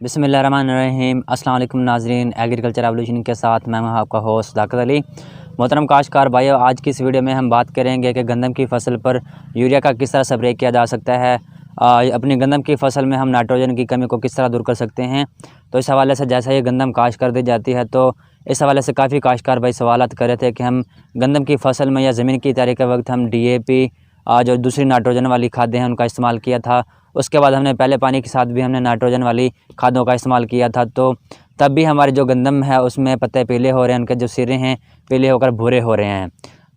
बिस्मिल्लाहिर्रहमानिर्रहीम। अस्सलाम वालेकुम नाज़रीन, एग्रीकल्चर एवोल्यूशन के साथ मैं हूं आपका होस्ट सदाकत अली। मोहतरम काश्तकार भाइयों, आज की इस वीडियो में हम बात करेंगे कि गंदम की फसल पर यूरिया का किस तरह स्प्रे किया जा सकता है। अपनी गंदम की फसल में हम नाइट्रोजन की कमी को किस तरह दूर कर सकते हैं। तो इस हवाले से जैसे ये गंदम काश्त कर दी जाती है तो इस हवाले से काफ़ी काश्तकार भाई सवालात कर रहे थे कि हम गंदम की फसल में या ज़मीन की तैयारी के वक्त हम DAP जो दूसरी नाइट्रोजन वाली खादें हैं उनका इस्तेमाल किया था। उसके बाद हमने पहले पानी के साथ भी हमने नाइट्रोजन वाली खादों का इस्तेमाल किया था, तो तब भी हमारे जो गंदम है उसमें पत्ते पीले हो रहे हैं, उनके जो सिरे हैं पीले होकर भूरे हो रहे हैं।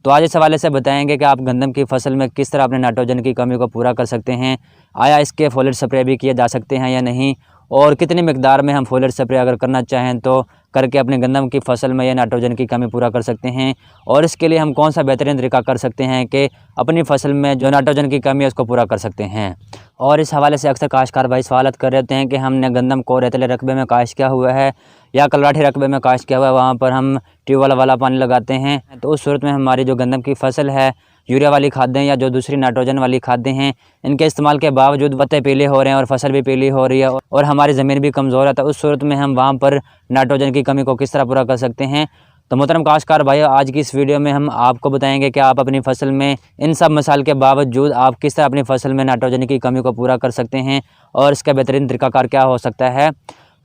तो आज इस हवाले से बताएंगे कि आप गंदम की फसल में किस तरह अपने नाइट्रोजन की कमी को पूरा कर सकते हैं। आया इसके फोलियर स्प्रे भी किए जा सकते हैं या नहीं, और कितनी मिकदार में हम फोलियर स्प्रे अगर करना चाहें तो करके अपने गंदम की फसल में यह नाइट्रोजन की कमी पूरा कर सकते हैं। और इसके लिए हम कौन सा बेहतरीन तरीका कर सकते हैं कि अपनी फसल में जो नाइट्रोजन की कमी है उसको पूरा कर सकते हैं। और इस हवाले से अक्सर काश्तकार भाई सवालत कर रहे हैं कि हमने गंदम को रेतीले रकबे में काश्त किया हुआ है या कलराठी रकबे में काश्त किया हुआ है, वहाँ पर हम ट्यूबवेल वाला पानी लगाते हैं, तो उस सूरत में हमारी जो गंदम की फसल है यूरिया वाली खादें या जो दूसरी नाइट्रोजन वाली खादें हैं इनके इस्तेमाल के बावजूद पत्ते पीले हो रहे हैं और फसल भी पीली हो रही है और हमारी ज़मीन भी कमज़ोर है, तो उस सूरत में हम वहाँ पर नाइट्रोजन की कमी को किस तरह पूरा कर सकते हैं। तो मोहतरम काश्तकार भाइयों, आज की इस वीडियो में हम आपको बताएंगे कि आप अपनी फसल में इन सब मसाइल के बावजूद आप किस तरह अपनी फसल में नाइट्रोजन की कमी को पूरा कर सकते हैं और इसका बेहतरीन तरीकाकार क्या हो सकता है।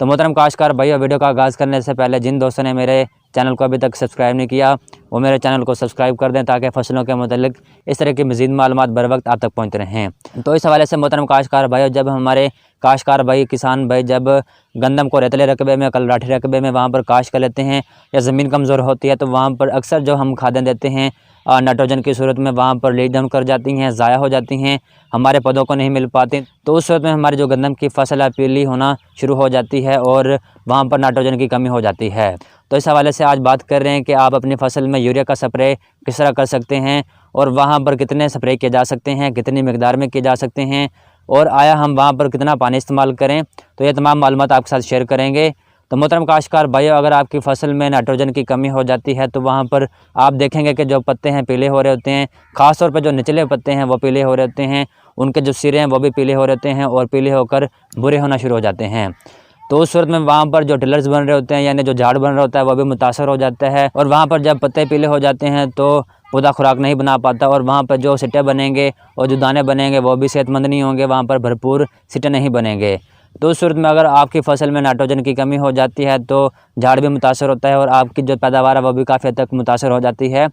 तो मोहतरम काश्तकार भाइयों, वीडियो का आगाज़ करने से पहले जिन दोस्तों ने मेरे चैनल को अभी तक सब्सक्राइब नहीं किया वो मेरे चैनल को सब्सक्राइब कर दें ताकि फसलों के मुतालिक इस तरह की मज़ीद मालूमात बर वक्त आप तक पहुँचते रहें। तो इस हवाले से मोहतरम काश्तकार भाइयों, जब हमारे काश्तकार भाई किसान भाई जब गंदम को रेतीले रकबे में कलराठी रकबे में वहाँ पर काश्त कर लेते हैं या ज़मीन कमज़ोर होती है तो वहाँ पर अक्सर जो हम खादें देते हैं नाइट्रोजन की सूरत में वहाँ पर लीक डाउन कर जाती हैं, ज़ाया हो जाती हैं, हमारे पौधों को नहीं मिल पाती, तो उस सूरत में हमारी जो गंदम की फसल है पीली होना शुरू हो जाती है और वहाँ पर नाइट्रोजन की कमी हो जाती है। तो इस हवाले से आज बात कर रहे हैं कि आप अपनी फसल में यूरिया का स्प्रे किस तरह कर सकते हैं और वहाँ पर कितने स्प्रे किए जा सकते हैं, कितनी मिकदार में किए जा सकते हैं और आया हम वहाँ पर कितना पानी इस्तेमाल करें। तो ये तमाम मालूमात आपके साथ शेयर करेंगे। तो मोहतरम काश्तकार भाइयों, अगर आपकी फसल में नाइट्रोजन की कमी हो जाती है तो वहाँ पर आप देखेंगे कि जो पत्ते हैं पीले हो रहे होते हैं, ख़ास तौर पर जो निचले पत्ते हैं वो पीले हो रहे होते हैं, उनके जो सिरे हैं वो भी पीले हो रहे होते हैं और पीले होकर बुरे होना शुरू हो जाते हैं। तो उस सूरत में वहाँ पर जो टिलर्स बन रहे होते हैं यानी जो झाड़ बन रहा होता है वो भी मुतासर हो जाता है और वहाँ पर जब पत्ते पीले हो जाते हैं तो पौधा खुराक नहीं बना पाता और वहाँ पर जो सिट्टे बनेंगे और जो दाने बनेंगे वो भी सेहतमंद नहीं होंगे, वहाँ पर भरपूर सिट्टे नहीं बनेंगे। तो उस सूरत में अगर आपकी फसल में नाइट्रोजन की कमी हो जाती है तो झाड़ भी मुतासर होता है और आपकी जो पैदावार है वो भी काफ़ी हद तक मुतासर हो जाती है।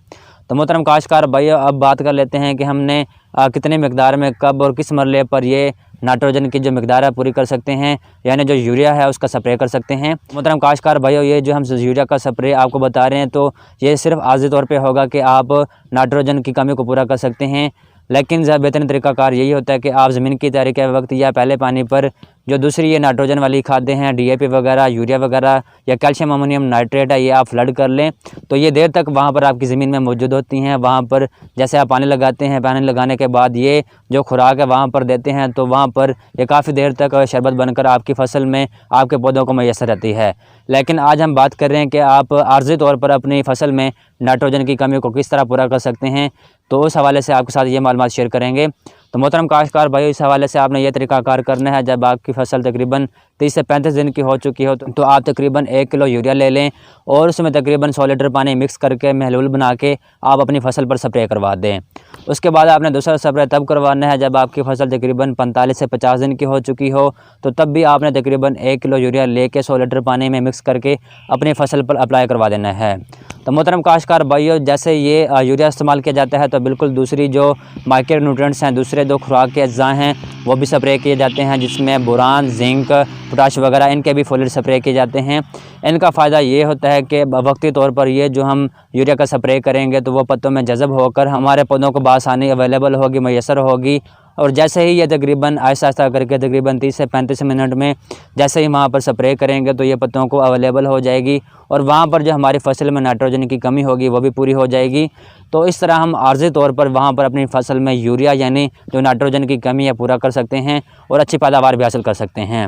तो मोहतरम काश्तकार भाइयों, अब बात कर लेते हैं कि हमने कितने मिकदार में कब और किस मरले पर ये नाइट्रोजन की जो मिकदार है पूरी कर सकते हैं, यानी जो यूरिया है उसका स्प्रे कर सकते हैं। मोहतरम काश्तकार भाइयों, ये जो हम यूरिया का स्प्रे आपको बता रहे हैं तो ये सिर्फ आर्जी तौर पे होगा कि आप नाइट्रोजन की कमी को पूरा कर सकते हैं, लेकिन ज़्यादा बेहतरीन तरीकाकार यही होता है कि आप ज़मीन की तैयारी के वक्त या पहले पानी पर जो दूसरी ये नाइट्रोजन वाली खादें हैं DAP वगैरह, यूरिया वगैरह या कैल्शियम अमोनियम नाइट्रेट है, ये आप फ्लड कर लें तो ये देर तक वहाँ पर आपकी ज़मीन में मौजूद होती हैं। वहाँ पर जैसे आप पानी लगाते हैं, पानी लगाने के बाद ये जो खुराक है वहाँ पर देते हैं तो वहाँ पर ये काफ़ी देर तक शरबत बनकर आपकी फसल में आपके पौधों को मैसर रहती है। लेकिन आज हम बात कर रहे हैं कि आप आर्जी तौर पर अपनी फसल में नाइट्रोजन की कमी को किस तरह पूरा कर सकते हैं, तो उस हवाले से आपके साथ ये मालूमात शेयर करेंगे। तो मोहतरम काश्तकार भाइयों, इस हवाले से आपने ये तरीकाकार करना है, जब आपकी फसल तकरीबन 30 से 35 दिन की हो चुकी हो तो आप तकरीबन 1 किलो यूरिया ले लें और उसमें तकरीबन 100 लीटर पानी मिक्स करके महलूल बना के आप अपनी फसल पर स्प्रे करवा दें। उसके बाद आपने दूसरा स्प्रे तब करवाना है जब आपकी फसल तकरीबन 45 से 50 दिन की हो चुकी हो, तो तब भी आपने तकरीबन 1 किलो यूरिया लेके 100 लीटर पानी में मिक्स करके अपनी फसल पर अप्लाई करवा देना है। तो मोहतरम काश्तकार भाइयों, जैसे ये यूरिया इस्तेमाल किया जाता है तो बिल्कुल दूसरी जो माइक्रो न्यूट्रिएंट्स हैं, दूसरे जो खुराक के अज्जा हैं वो भी स्प्रे किए जाते हैं, जिसमें बोरान, जिंक, पोटाश वगैरह इनके भी फोलियर स्प्रे किए जाते हैं। इनका फ़ायदा ये होता है कि वक्ती तौर पर ये जो हम यूरिया का स्प्रे करेंगे तो वो पत्तों में जज़ब होकर हमारे पौधों को बआसानी अवेलेबल होगी, मैसर होगी और जैसे ही ये तकरीबन आहिस्ता आहिस्ता करके तकरीबन 30 से 35 मिनट में जैसे ही वहाँ पर स्प्रे करेंगे तो ये पत्तों को अवेलेबल हो जाएगी और वहाँ पर जो हमारी फसल में नाइट्रोजन की कमी होगी वो भी पूरी हो जाएगी। तो इस तरह हम आर्जी तौर पर वहाँ पर अपनी फसल में यूरिया यानी जो नाइट्रोजन की कमी है पूरा कर सकते हैं और अच्छी पैदावार भी हासिल कर सकते हैं।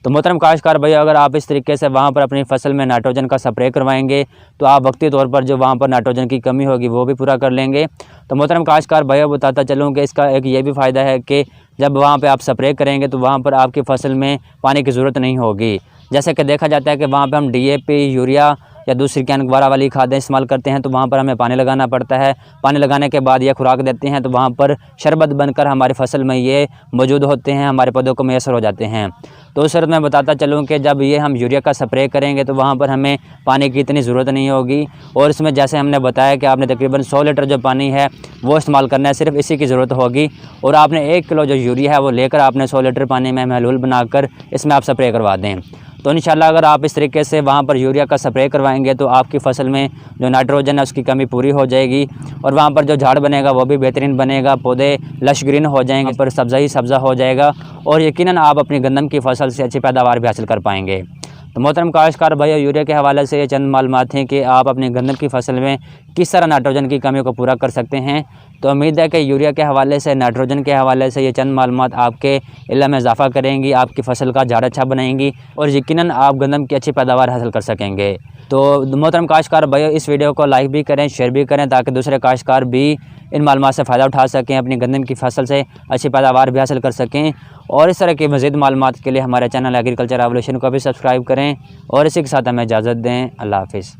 तो मोहतरम काश्तकार भाई, अगर आप इस तरीके से वहाँ पर अपनी फसल में नाइट्रोजन का स्प्रे करवाएंगे तो आप वक्ती तौर पर जो वहाँ पर नाइट्रोजन की कमी होगी वो भी पूरा कर लेंगे। तो मोहतरम काश्तकार भाई, बताता चलूँ कि इसका एक ये भी फ़ायदा है कि जब वहाँ पे आप स्प्रे करेंगे तो वहाँ पर आपकी फसल में पानी की ज़रूरत नहीं होगी। जैसे कि देखा जाता है कि वहाँ पे हम DAP, यूरिया या दूसरी कैनवारा वाली खादें इस्तेमाल करते हैं तो वहाँ पर हमें पानी लगाना पड़ता है। पानी लगाने के बाद ये खुराक देते हैं तो वहाँ पर शरबत बनकर हमारी फसल में ये मौजूद होते हैं, हमारे पौधों को मैसर हो जाते हैं। तो उस शर्त मैं बताता चलूँ कि जब ये हम यूरिया का स्प्रे करेंगे तो वहाँ पर हमें पानी की इतनी ज़रूरत नहीं होगी। और इसमें जैसे हमने बताया कि आपने तकरीबन 100 लीटर जो पानी है वो इस्तेमाल करना है, सिर्फ इसी की ज़रूरत होगी। और आपने 1 किलो जो यूरिया है वो लेकर आपने 100 लीटर पानी में महलूल बनाकर इसमें आप स्प्रे करवा दें। तो इंशाल्लाह अगर आप इस तरीके से वहाँ पर यूरिया का स्प्रे करवाएंगे तो आपकी फसल में जो नाइट्रोजन है उसकी कमी पूरी हो जाएगी और वहाँ पर जो झाड़ बनेगा वो भी बेहतरीन बनेगा, पौधे लश ग्रीन हो जाएंगे, पर सब्ज़ा ही सब्ज़ा हो जाएगा और यकीनन आप अपनी गंदम की फसल से अच्छी पैदावार भी हासिल कर पाएंगे। तो मोहतरम काश्तकार भाई, यूरिया के हवाले से ये चंद मालूमात हैं कि आप अपनी गंदम की फसल में किस तरह नाइट्रोजन की कमी को पूरा कर सकते हैं। तो उम्मीद है कि यूरिया के हवाले से, नाइट्रोजन के हवाले से ये चंद मालूमात आपके इल्म में इजाफा करेंगी, आपकी फसल का झाड़ अच्छा बनाएंगी और यकीनन आप गंदम की अच्छी पैदावार हासिल कर सकेंगे। तो मोहतरम काश्तकार भाई, इस वीडियो को लाइक भी करें, शेयर भी करें ताकि दूसरे काश्तकार भी इन मालूमात से फ़ायदा उठा सकें, अपनी गंदम की फसल से अच्छी पैदावार भी हासिल कर सकें। और इस तरह की मज़ीद मालूमात के लिए हमारे चैनल एग्रीकल्चर रेवोल्यूशन को भी सब्सक्राइब करें और इसी के साथ हमें इजाज़त दें। अल्लाह हाफ़िज़।